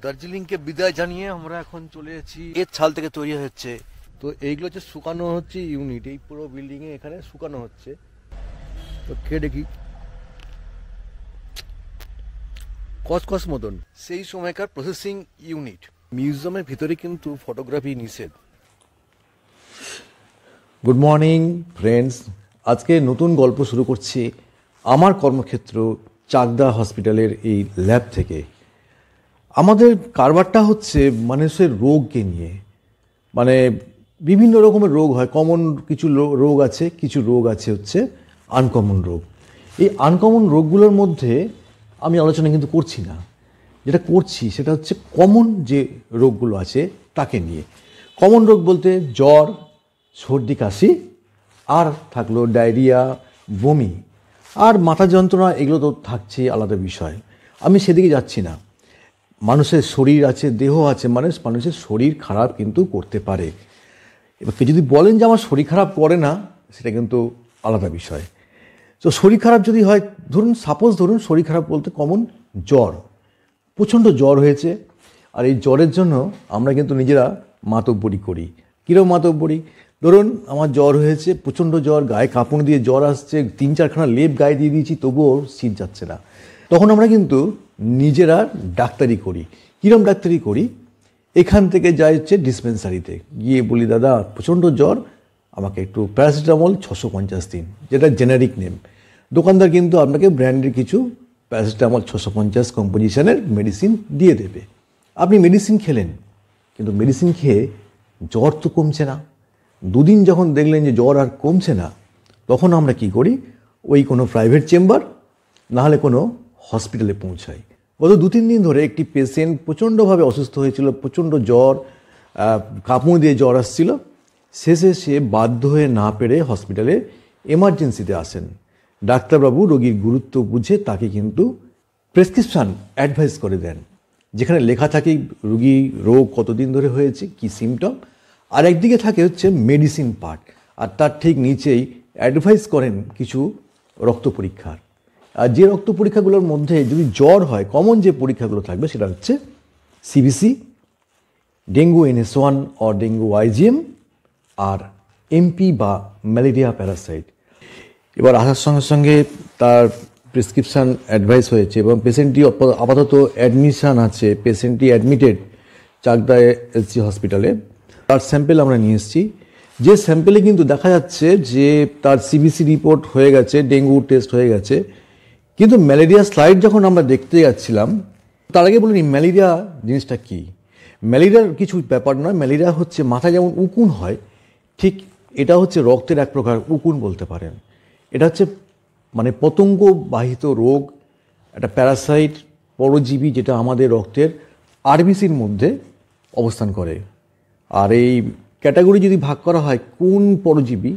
দার্জিলিংকে বিদায় জানিয়ে আমরা এখন চলে এসেছি এর ছাল থেকে তৈরি হচ্ছে। তো এইগুলো হচ্ছে শুকানো হচ্ছে ইউনিট, এই পুরো বিল্ডিং এ এখানে শুকানো হচ্ছে। তো খেয়ে দেখি, কসকস মতন সেই সময়কার প্রসেসিং ইউনিট। মিউজিয়ামের ভিতরে কিন্তু ফটোগ্রাফি নিষেধ। গুড মর্নিং ফ্রেন্ডস, আজকে নতুন গল্প শুরু করছি আমার কর্মক্ষেত্র চাকদা হসপিটালের এই ল্যাব থেকে। আমাদের কারবারটা হচ্ছে মানুষের রোগকে নিয়ে, মানে বিভিন্ন রকমের রোগ হয়। কমন কিছু রোগ আছে, কিছু রোগ আছে হচ্ছে আনকমন রোগ। এই আনকমন রোগগুলোর মধ্যে আমি আলোচনা কিন্তু করছি না, যেটা করছি সেটা হচ্ছে কমন যে রোগগুলো আছে তাকে নিয়ে। কমন রোগ বলতে জ্বর, সর্দি কাশি, আর থাকলো ডায়রিয়া, বমি আর মাথা যন্ত্রণা, এগুলো তো থাকছেই, আলাদা বিষয়। আমি সেদিকে যাচ্ছি না। মানুষের শরীর আছে, দেহ আছে, মানুষের শরীর খারাপ কিন্তু করতে পারে। এবার যদি বলেন যে আমার শরীর খারাপ করে না, সেটা কিন্তু আলাদা বিষয়। তো শরীর খারাপ যদি হয়, ধরুন শরীর খারাপ বলতে কমন জ্বর, প্রচণ্ড জ্বর হয়েছে, আর এই জ্বরের জন্য আমরা কিন্তু নিজেরা মাতব্বরি করি। কীরকম মাতব্বরি? ধরুন আমার জ্বর হয়েছে, প্রচণ্ড জ্বর, গায়ে কাঁপুনি দিয়ে জ্বর আসছে, 3-4খানা লেপ গায়ে দিয়ে দিয়েছি, তবুও শীত যাচ্ছে না। তখন আমরা কিন্তু নিজেরা ডাক্তারি করি। কীরকম ডাক্তারি করি? এখান থেকে যাই হচ্ছে ডিসপেন্সারিতে, গিয়ে বলি দাদা প্রচণ্ড জ্বর, আমাকে একটু প্যারাসিটামল 650 দিন, যেটা জেনারিক নেম। দোকানদার কিন্তু আপনাকে ব্র্যান্ডের কিছু প্যারাসিটামল 650 কম্পোজিশনের মেডিসিন দিয়ে দেবে। আপনি মেডিসিন খেলেন, কিন্তু মেডিসিন খেয়ে জ্বর তো কমছে না। 2 দিন যখন দেখলেন যে জ্বর আর কমছে না, তখন আমরা কি করি? ওই কোনো প্রাইভেট চেম্বার নাহলে কোনো হসপিটালে পৌঁছাই। গত 2-3 দিন ধরে একটি পেশেন্ট প্রচণ্ডভাবে অসুস্থ হয়েছিল, প্রচণ্ড জ্বর, কাঁপুনি দিয়ে জ্বর আসছিল। শেষে সে বাধ্য হয়ে না পেরে হসপিটালে এমার্জেন্সিতে আসেন। ডাক্তারবাবু রোগীর গুরুত্ব বুঝে তাকে কিন্তু প্রেসক্রিপশান অ্যাডভাইস করে দেন, যেখানে লেখা থাকে রোগী রোগ কতদিন ধরে হয়েছে, কি সিমটম, আর একদিকে থাকে হচ্ছে মেডিসিন পার্ট, আর তার ঠিক নিচেই অ্যাডভাইস করেন কিছু রক্ত পরীক্ষার। আর যে রক্ত পরীক্ষাগুলোর মধ্যে যদি জ্বর হয়, কমন যে পরীক্ষাগুলো থাকবে সেটা হচ্ছে CBC, dengue NS1 or dengue IgM, আর এমপি বা ম্যালেরিয়া প্যারাসাইট। এবার আসার সঙ্গে সঙ্গে তার প্রেসক্রিপশান অ্যাডভাইস হয়েছে এবং পেশেন্টটি আপাতত অ্যাডমিশান আছে, পেশেন্টটি অ্যাডমিটেড চাকদা SG হসপিটালে। তার স্যাম্পেল আমরা নিয়ে এসেছি, যে স্যাম্পেলে কিন্তু দেখা যাচ্ছে যে তার সিবিসি রিপোর্ট হয়ে গেছে, ডেঙ্গু টেস্ট হয়ে গেছে, কিন্তু ম্যালেরিয়া স্লাইড যখন আমরা দেখতে যাচ্ছিলাম, তার আগে বলিনি ম্যালেরিয়া জিনিসটা কী। ম্যালেরিয়ার কিছু ব্যাপার নয়। ম্যালেরিয়া হচ্ছে মাথায় যেমন উকুন হয়, ঠিক এটা হচ্ছে রক্তের এক প্রকার উকুন বলতে পারেন। এটা হচ্ছে মানে পতঙ্গবাহিত রোগ, একটা প্যারাসাইট, পরজীবী, যেটা আমাদের রক্তের আরবিসির মধ্যে অবস্থান করে। আর এই ক্যাটাগরি যদি ভাগ করা হয় কোন পরজীবী,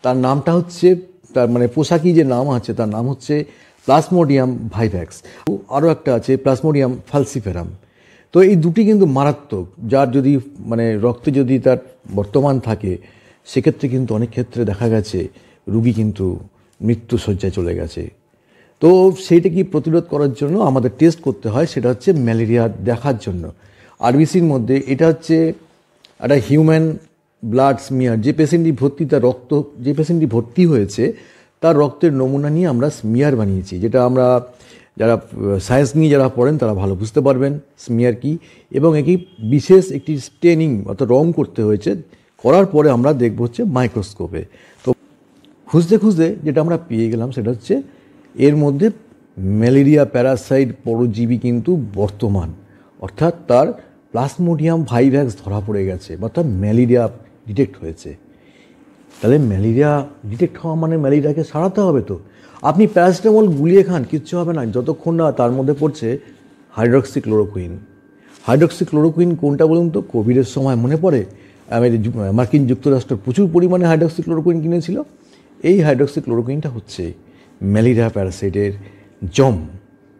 তার নামটা হচ্ছে, তার মানে পোশাকি যে নাম আছে তার নাম হচ্ছে প্লাজমোডিয়াম ভাইভ্যাক্স। আরও একটা আছে প্লাজমোডিয়াম ফালসিফেরাম। তো এই দুটি কিন্তু মারাত্মক, যার যদি মানে রক্তে যদি তার বর্তমান থাকে, সেক্ষেত্রে কিন্তু অনেক ক্ষেত্রে দেখা গেছে রুগী কিন্তু মৃত্যুশয্যায় চলে গেছে। তো সেইটা কি প্রতিরোধ করার জন্য আমাদের টেস্ট করতে হয়, সেটা হচ্ছে ম্যালেরিয়া দেখার জন্য। আরবিসির মধ্যে এটা হচ্ছে একটা হিউম্যান ব্লাড স্মিয়ার। যে পেশেন্টটি ভর্তি, তার রক্ত, যে পেশেন্টটি ভর্তি হয়েছে তার রক্তের নমুনা নিয়ে আমরা স্মিয়ার বানিয়েছি, যেটা আমরা যারা সায়েন্স নিয়ে যারা পড়েন তারা ভালো বুঝতে পারবেন স্মিয়ার কি। এবং একই বিশেষ একটি স্টেনিং অর্থাৎ রং করতে হয়েছে, করার পরে আমরা দেখব হচ্ছে মাইক্রোস্কোপে। তো খুঁজতে খুঁজতে যেটা আমরা পেয়ে গেলাম সেটা হচ্ছে এর মধ্যে ম্যালেরিয়া প্যারাসাইট পরজীবী কিন্তু বর্তমান, অর্থাৎ তার প্লাজমোডিয়াম ভাইভ্যাক্স ধরা পড়ে গেছে, অর্থাৎ ম্যালেরিয়া ডিটেক্ট হয়েছে। তাহলে ম্যালেরিয়া ডিটেক্ট হওয়া মানে ম্যালেরিয়াকে সারাতে হবে। তো আপনি প্যারাসিটামল গুলিয়ে খান, কিচ্ছু হবে না, যতক্ষণ না তার মধ্যে পড়ছে হাইড্রক্সিক্লোরোকুইন। হাইড্রক্সিক্লোরোকুইন কোনটা বলুন তো? কোভিডের সময় মনে পড়ে মার্কিন যুক্তরাষ্ট্র প্রচুর পরিমাণে হাইড্রক্সিক্লোরোকুইন কিনেছিল। এই হাইড্রক্সিক্লোরোকুইনটা হচ্ছে ম্যালেরিয়া প্যারাসাইটের জম।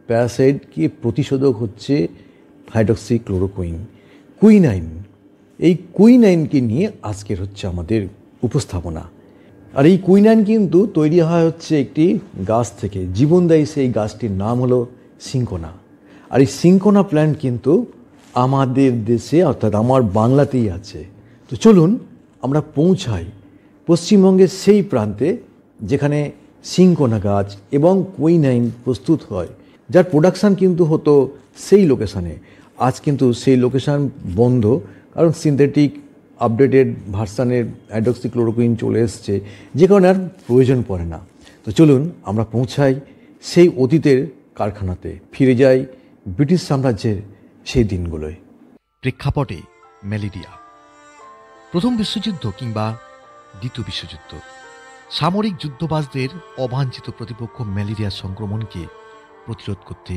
প্যারাসাইটকে প্রতিষেধক হচ্ছে হাইড্রক্সিক্লোরোকুইন, কুইনাইন। এই কুইনাইনকে নিয়ে আজকের হচ্ছে আমাদের উপস্থাপনা। আর এই কুইনাইন কিন্তু তৈরি হয় হচ্ছে একটি গাছ থেকে, জীবনদায়ী সেই গাছটির নাম হলো সিঙ্কোনা। আর এই সিঙ্কোনা প্ল্যান্ট কিন্তু আমাদের দেশে অর্থাৎ আমার বাংলাতেই আছে। তো চলুন আমরা পৌঁছাই পশ্চিমবঙ্গের সেই প্রান্তে যেখানে সিনকোনা গাছ এবং কুইনাইন প্রস্তুত হয়, যার প্রোডাকশান কিন্তু হতো সেই লোকেশানে। আজ কিন্তু সেই লোকেশান বন্ধ, কারণ সিনথেটিক আপডেটেড ভার্সানের হাইড্রক্সিক্লোরোকুইন চলে এসছে, যে কারণে আর প্রয়োজন পড়ে না। তো চলুন আমরা পৌঁছাই সেই অতীতের কারখানাতে, ফিরে যাই ব্রিটিশ সাম্রাজ্যের সেই দিনগুলোয়। প্রেক্ষাপটে ম্যালেরিয়া। প্রথম বিশ্বযুদ্ধ কিংবা দ্বিতীয় বিশ্বযুদ্ধ, সামরিক যুদ্ধবাজদের অবাঞ্ছিত প্রতিপক্ষ ম্যালেরিয়া সংক্রমণকে প্রতিরোধ করতে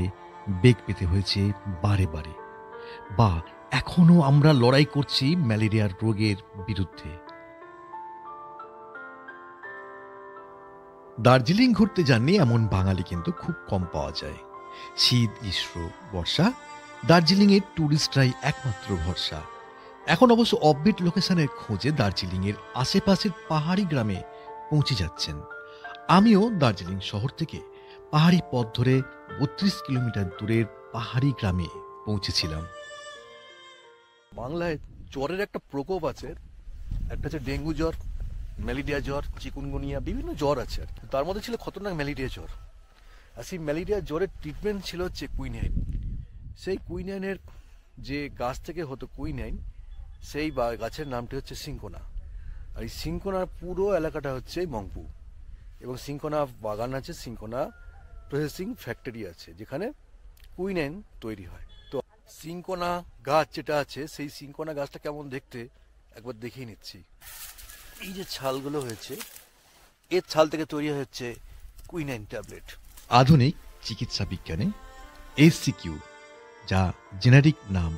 বেগ পেতে হয়েছে বারে বারে, বা এখনও আমরা লড়াই করছি ম্যালেরিয়ার রোগের বিরুদ্ধে। দার্জিলিং ঘুরতে যাননি এমন বাঙালি কিন্তু খুব কম পাওয়া যায়। শীত, গ্রীষ্ম, বর্ষা দার্জিলিংয়ের ট্যুরিস্টরাই একমাত্র ভরসা। এখন অবশ্য অফবিট লোকেশনের খোঁজে দার্জিলিংয়ের আশেপাশের পাহাড়ি গ্রামে পৌঁছে যাচ্ছেন। আমিও দার্জিলিং শহর থেকে পাহাড়ি পথ ধরে 32 কিলোমিটার দূরের পাহাড়ি গ্রামে পৌঁছেছিলাম। বাংলায় জ্বরের একটা প্রকোপ আছে, একটা হচ্ছে ডেঙ্গু জ্বর, ম্যালেরিয়া জ্বর, চিকুনগুনিয়া, বিভিন্ন জ্বর আছে। আর তার মধ্যে ছিল খতরনাক ম্যালেরিয়া জ্বর। আর সেই ম্যালেরিয়া জ্বরের ট্রিটমেন্ট ছিল হচ্ছে কুইনাইন। সেই কুইনাইনের যে গাছ থেকে হতো কুইনাইন, সেই গাছের নামটি হচ্ছে সিনকোনা। আর এই সিনকোনার পুরো এলাকাটা হচ্ছে মংপু, এবং সিনকোনা বাগান আছে, সিনকোনা প্রসেসিং ফ্যাক্টরি আছে, যেখানে কুইনাইন তৈরি হয়। তো সিনকোনা গাছ যেটা আছে, সেই সিনকোনা গাছটা কেমন দেখতে একবার দেখিয়ে নিচ্ছি। এই যে ছালগুলো হয়েছে, এর ছাল থেকে তৈরি হচ্ছে কুইনাইন ট্যাবলেট। আধুনিক চিকিৎসা বিজ্ঞানে HCQ, যা জেনারিক নাম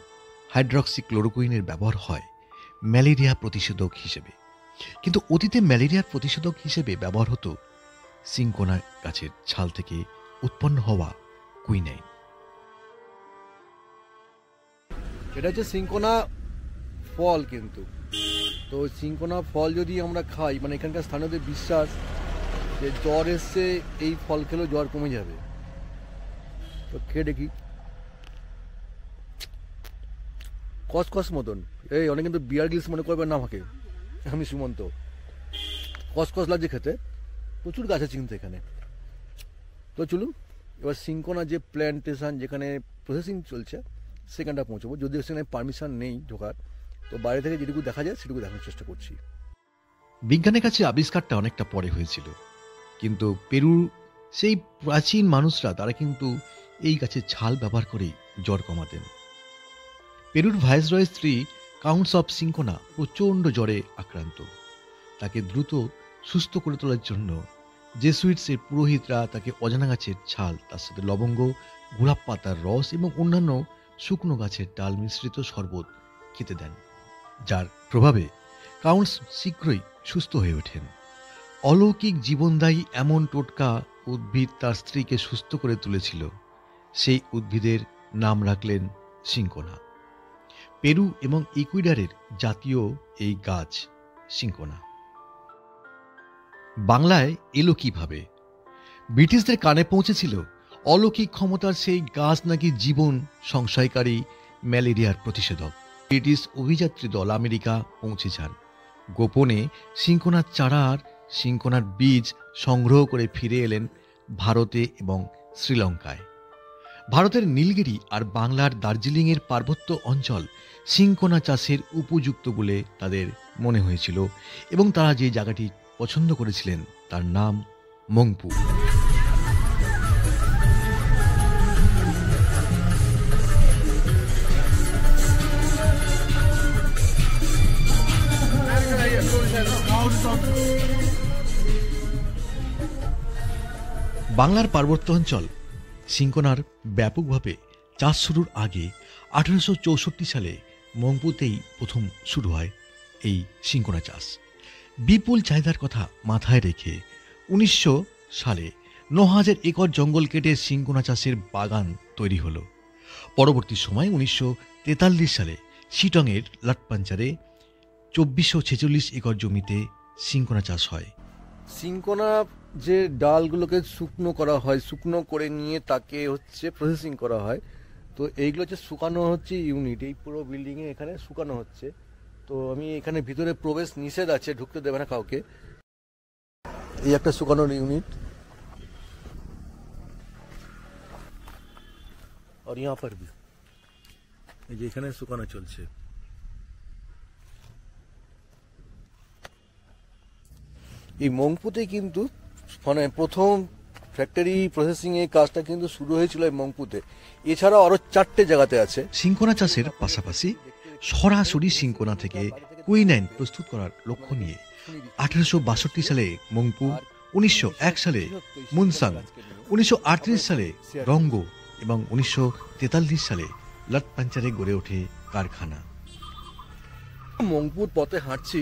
হাইড্রক্সিক্লোরোকুইনের ব্যবহার হয় ম্যালেরিয়া প্রতিষেধক হিসেবে, কিন্তু অতীতে ম্যালেরিয়ার প্রতিষেধক হিসেবে ব্যবহার হতো সিনকোনা গাছের ছাল থেকে উৎপন্ন হওয়া কুইনাইন। এটা হচ্ছে সিনকোনা ফল, কিন্তু তো সিনকোনা ফল যদি আমরা খাই, মানে এখানকার স্থানীয়দের বিশ্বাস যে জ্বর এসছে, এই ফল খেলেও জ্বর কমে যাবে। তো খেয়ে দেখি। কসকস মতন, এই অনেক কিন্তু বিয়ার গিলস মনে করবেন না আমাকে, আমি সুমন্ত। কসকস লাগছে খেতে, প্রচুর গাছ আছে কিন্তু এখানে। তো চলুন এবার সিনকোনা যে প্ল্যান্টেশন, যেখানে প্রসেসিং চলছে, সেখানটা পৌঁছবো। যদিও সেখানে পারমিশন নেই ঢোকার, তো বাইরে থেকে যেটুকু দেখা যায় সেটুকু দেখানোর চেষ্টা করছি। বিজ্ঞানের কাছে আবিষ্কারটা অনেকটা পরে হয়েছিল, কিন্তু পেরুর সেই প্রাচীন মানুষরা তারা কিন্তু এই গাছের ছাল ব্যবহার করেই জ্বর কমাতেন। পেরুর ভাইসরয়ের স্ত্রী কাউন্টস অফ সিনকোনা প্রচণ্ড জ্বরে আক্রান্ত। তাকে দ্রুত সুস্থ করে তোলার জন্য জেসুইটসের পুরোহিতরা তাকে অজানা গাছের ছাল, তার সাথে লবঙ্গ, গোলাপ পাতার রস এবং অন্যান্য শুকনো গাছের ডাল মিশ্রিত শরবত খেতে দেন, যার প্রভাবে কাউন্টস শীঘ্রই সুস্থ হয়ে ওঠেন। অলৌকিক জীবনদায়ী এমন টোটকা উদ্ভিদ তার স্ত্রীকে সুস্থ করে তুলেছিল। সেই উদ্ভিদের নাম রাখলেন সিনকোনা। পেরু এবং ইকুয়েডরের জাতীয় এই গাছ সিনকোনা। বাংলায় এলো কিভাবে? ব্রিটিশদের কানে পৌঁছেছিল অলৌকিক ক্ষমতার সেই গাছ নাকি জীবন সংশয়কারী ম্যালেরিয়ার প্রতিষেধক। ব্রিটিশ অভিযাত্রী দল আমেরিকা পৌঁছে যান। গোপনে সিনকোনার চারা আর সিনকোনার বীজ সংগ্রহ করে ফিরে এলেন ভারতে এবং শ্রীলঙ্কায়। ভারতের নীলগিরি আর বাংলার দার্জিলিংয়ের পার্বত্য অঞ্চল সিনকোনা চাষের উপযুক্ত বলে তাদের মনে হয়েছিল, এবং তারা যে জায়গাটি পছন্দ করেছিলেন তার নাম মংপু। বাংলার পার্বত্য অঞ্চল সিনকোনার ব্যাপকভাবে চাষ শুরুর আগে 1864 সালে মংপুতেই প্রথম শুরু হয় এই সিনকোনা চাষ। বিপুল চাহিদার কথা মাথায় রেখে 1900 সালে 9000 একর জঙ্গল কেটে সিনকোনা চাষের বাগান তৈরি হলো। পরবর্তী সময় 1943 সালে শিটংয়ের লাটপাঞ্চারে 2446 একর জমিতে সিনকোনা চাষ হয়। সিনকোনা যে ডালগুলোকে শুকনো করা হয়, শুকনো করে নিয়ে তাকে হচ্ছে প্রসেসিং করা হয়। তো এইগুলো হচ্ছে শুকানো হচ্ছে ইউনিট, এই পুরো বিল্ডিংয়ে এখানে শুকানো হচ্ছে। তো আমি এখানে ভিতরে প্রবেশ নিষেধ আছে, ঢুকতে দেবে না কাউকে। এই একটা শুকানোর ইউনিট, আর यहाँ पर भी এই যে এখানে শুকানো চলছে। এই মংপুতে কিন্তু মানে প্রথম ফ্যাক্টরি প্রসেসিং এর কাজটা কিন্তু শুরু হয়েছিল এই মংপুতে। এছাড়াও আরো 4টে জায়গাতে আছে। সিঙ্কোনা চাষের পাশাপাশি সরাসরি সিঙ্কোনা থেকে কুইনাইন প্রস্তুত করার লক্ষ্য নিয়ে 1862 সালে মংপু, 1901 সালে মুনসাং, 1938 সালে রঙ্গো এবং 1943 সালে লটপাঞ্চারে গড়ে ওঠে কারখানা। মংপুর পথে হাঁটছি,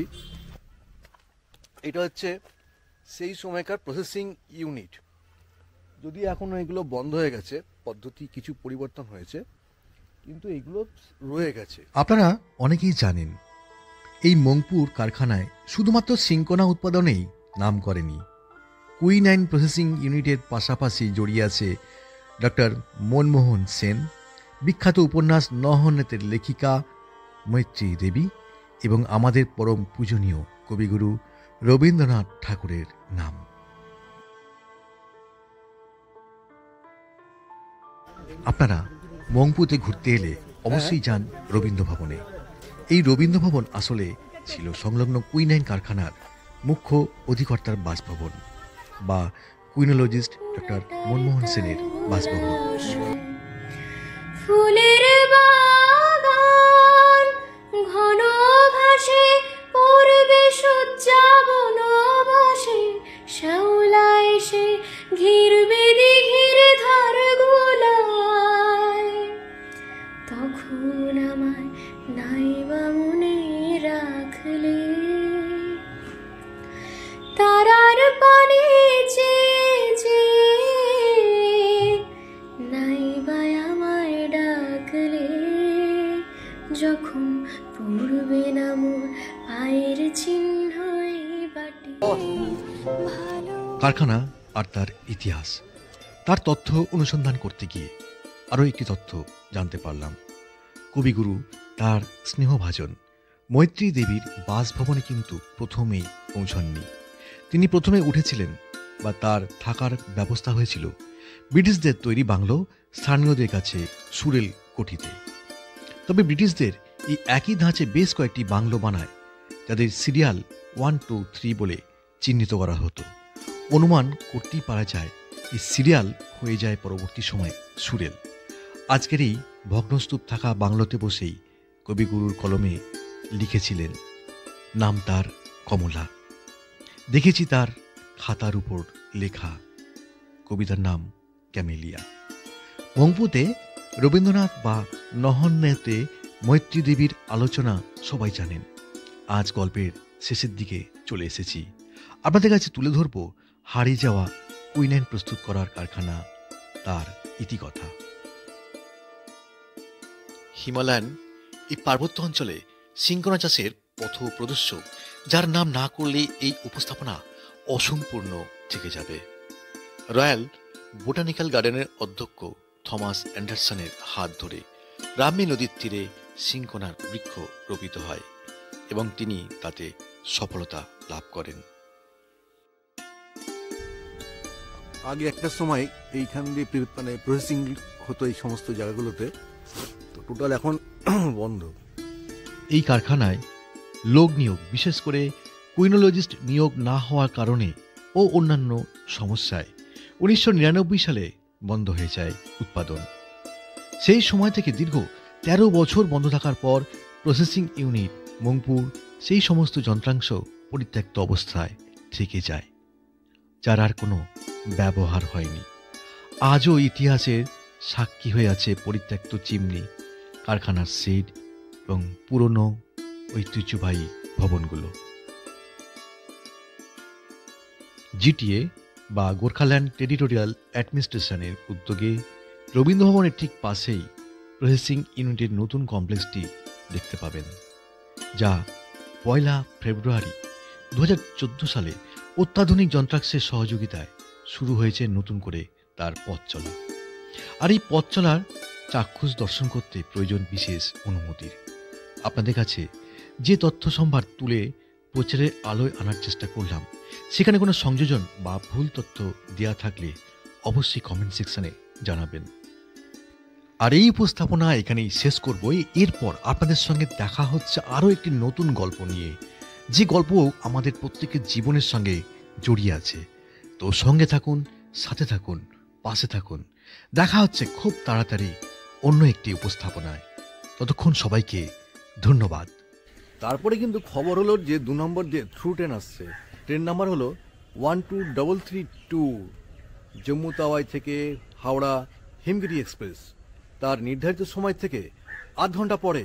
এটা হচ্ছে সেই সময়কার প্রসেসিং ইউনিট। যদি এখনো এগুলো বন্ধ হয়ে গেছে, পদ্ধতি কিছু পরিবর্তন হয়েছে, কিন্তু এগুলো রয়ে গেছে। আপনারা অনেকেই জানেন এই মংপুর কারখানায় শুধুমাত্র সিঙ্কোনা উৎপাদনেই নাম করেনি, কুইনাইন প্রসেসিং ইউনিটের পাশাপাশি জড়িয়ে আছে ডক্টর মনমোহন সেন, বিখ্যাত উপন্যাস নহন্যতের লেখিকা মৈত্রী দেবী এবং আমাদের পরম পূজনীয় কবিগুরু রবীন্দ্রনাথ ঠাকুরের নাম। আপনারা মংপুতে ঘুরতে এলে অবশ্যই যান রবীন্দ্র ভবনে। এই রবীন্দ্র ভবন আসলে ছিল সংলগ্ন কুইনাইন কারখানার মুখ্য অধিকর্তার বাসভবন বা কুইনোলজিস্ট ডক্টর মনমোহন সেনের বাসভবন। ফুলের বাগান ঘন ঘাসে পড়বে সজ্জা বনবাসে, শ্যাওলা এসে ঘিরবে দিঘির ধার গোলায়, তখন আমায় নাইবা মনে রাখলে, তারার পানে চেয়ে নাইবা আমায় ডাকলে, যখন পড়বে না মোর পায়ের চিহ্ন এই বাটি ভালো। কারখানা আর তার ইতিহাস, তার তথ্য অনুসন্ধান করতে গিয়ে আরও একটি তথ্য জানতে পারলাম। কবিগুরু তার স্নেহভাজন মৈত্রী দেবীর বাসভবনে কিন্তু প্রথমেই পৌঁছননি। তিনি প্রথমে উঠেছিলেন বা তার থাকার ব্যবস্থা হয়েছিল ব্রিটিশদের তৈরি বাংলো স্থানীয়দের কাছে সুরেল কোঠিতে। তবে ব্রিটিশদের এই একই ধাঁচে বেশ কয়েকটি বাংলো বানায়, যাদের সিরিয়াল 1, 2, 3 বলে চিহ্নিত করা হতো। অনুমান করতেই পারা যায় এই সিরিয়াল হয়ে যায় পরবর্তী সময়ে সুরেল। আজকের এই ভগ্নস্তূপ থাকা বাংলোতে বসেই কবিগুরুর কলমে লিখেছিলেন, নাম তার কমলা। দেখেছি তার খাতার উপর লেখা, কবিতার নাম ক্যামেলিয়া। মংপুতে রবীন্দ্রনাথ বা নহন্যতে মৈত্রী দেবীর আলোচনা সবাই জানেন। আজ গল্পের শেষের দিকে চলে এসেছি। আপনাদের কাছে তুলে ধরব হারিয়ে যাওয়া কুইনাইন প্রস্তুত করার কারখানা, তার ইতিকথা। হিমালয়ান এই পার্বত্য অঞ্চলে সিঙ্কোনা চাষের পথ প্রদর্শক, যার নাম না করলে এই উপস্থাপনা অসম্পূর্ণ থেকে যাবে। রয়্যাল বোটানিক্যাল গার্ডেনের অধ্যক্ষ থমাস অ্যান্ডারসনের হাত ধরে রাম্মি নদীর তীরে সিঙ্কোনার বৃক্ষ রোপিত হয় এবং তিনি তাতে সফলতা লাভ করেন। আগে একটা সময় এইখান দিয়ে মানে প্রসেসিং হতো এই সমস্ত জায়গাগুলোতে, তো টোটাল এখন বন্ধ। এই কারখানায় লোক নিয়োগ, বিশেষ করে কুইনোলজিস্ট নিয়োগ না হওয়ার কারণে ও অন্যান্য সমস্যায় 1999 সালে বন্ধ হয়ে যায় উৎপাদন। সেই সময় থেকে দীর্ঘ 13 বছর বন্ধ থাকার পর প্রসেসিং ইউনিট মংপুর সেই সমস্ত যন্ত্রাংশ পরিত্যক্ত অবস্থায় থেকে যায়, যার আর কোনো ব্যবহার হয়নি। আজও ইতিহাসের সাক্ষী হয়ে আছে পরিত্যক্ত চিমনি, কারখানার শেড এবং পুরনো ঐতিহ্যবাহী ভবনগুলো। জিটিএ বা গোর্খাল্যান্ড টেরিটোরিয়াল অ্যাডমিনিস্ট্রেশনের উদ্যোগে রবীন্দ্র ভবনের ঠিক পাশেই প্রসেসিং ইউনিটের নতুন কমপ্লেক্সটি দেখতে পাবেন, যা 1 ফেব্রুয়ারি 2014 সালে অত্যাধুনিক যন্ত্রাংশের সহযোগিতায় শুরু হয়েছে নতুন করে তার পথ চলা। আর এই পথ চলার চাক্ষুষ দর্শন করতে প্রয়োজন বিশেষ অনুমতির। আপনাদের কাছে যে তথ্য সম্ভার তুলে প্রচারের আলোয় আনার চেষ্টা করলাম, সেখানে কোনো সংযোজন বা ভুল তথ্য দেওয়া থাকলে অবশ্যই কমেন্ট সেকশনে জানাবেন। আর এই উপস্থাপনা এখানেই শেষ করব। এরপর আপনাদের সঙ্গে দেখা হচ্ছে আরও একটি নতুন গল্প নিয়ে, যে গল্প আমাদের প্রত্যেকের জীবনের সঙ্গে জড়িয়ে আছে। তো সঙ্গে থাকুন, সাথে থাকুন, পাশে থাকুন। দেখা হচ্ছে খুব তাড়াতাড়ি অন্য একটি উপস্থাপনায়। ততক্ষণ সবাইকে ধন্যবাদ। তারপরে কিন্তু খবর হলো যে 2 নম্বর যে থ্রু ট্রেন আসছে, ট্রেন নাম্বার হলো 12332, জম্মু তাওয়াই থেকে হাওড়া হিমগিরি এক্সপ্রেস। তার নির্ধারিত সময় থেকে 8 ঘন্টা পরে